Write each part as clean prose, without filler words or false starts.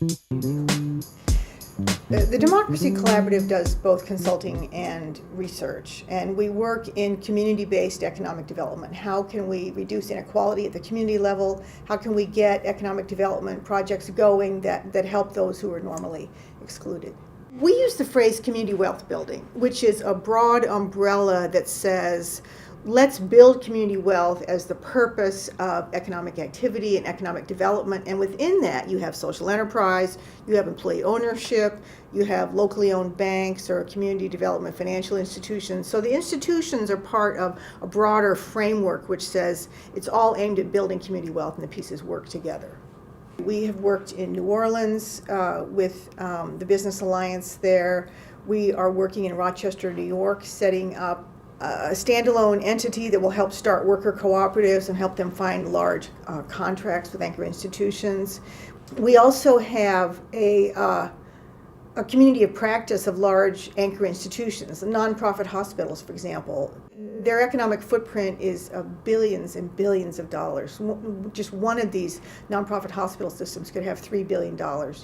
The Democracy Collaborative does both consulting and research, and we work in community-based economic development. How can we reduce inequality at the community level? How can we get economic development projects going that help those who are normally excluded? We use the phrase community wealth building, which is a broad umbrella that says, let's build community wealth as the purpose of economic activity and economic development. And within that, you have social enterprise, you have employee ownership, you have locally owned banks or community development financial institutions. So the institutions are part of a broader framework which says it's all aimed at building community wealth and the pieces work together. We have worked in New Orleans with the Business Alliance there. We are working in Rochester, New York, setting up a standalone entity that will help start worker cooperatives and help them find large contracts with anchor institutions. We also have a community of practice of large anchor institutions, the nonprofit hospitals, for example. Their economic footprint is billions and billions of dollars. Just one of these nonprofit hospital systems could have $3 billion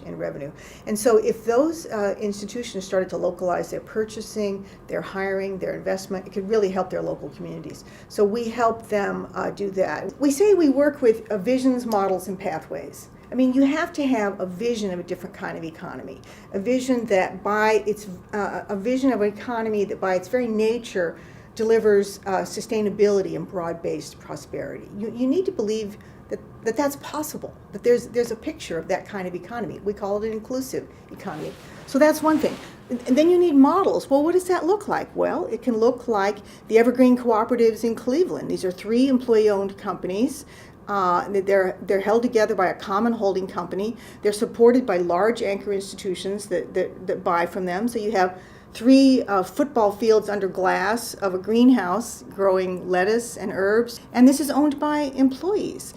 in revenue. And so if those institutions started to localize their purchasing, their hiring, their investment, it could really help their local communities. So we help them do that. We say we work with visions, models, and pathways. I mean, you have to have a vision of a different kind of economy, a vision that by its a vision of an economy that by its very nature delivers sustainability and broad-based prosperity. You need to believe that that's possible, that there's a picture of that kind of economy. We call it an inclusive economy. So that's one thing. And then you need models. Well, what does that look like? Well, it can look like the Evergreen Cooperatives in Cleveland. These are 3 employee-owned companies. They're held together by a common holding company. They're supported by large anchor institutions that buy from them. So you have 3 football fields under glass of a greenhouse growing lettuce and herbs. And this is owned by employees.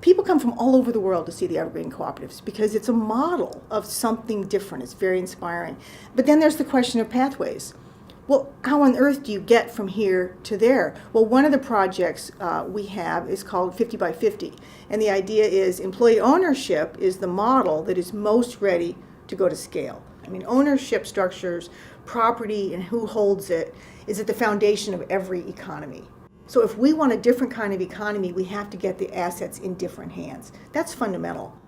People come from all over the world to see the Evergreen Cooperatives because it's a model of something different. It's very inspiring. But then there's the question of pathways. Well, how on earth do you get from here to there? Well, one of the projects we have is called 50 by 50. And the idea is employee ownership is the model that is most ready to go to scale. I mean, ownership structures, property, and who holds it is at the foundation of every economy. So if we want a different kind of economy, we have to get the assets in different hands. That's fundamental.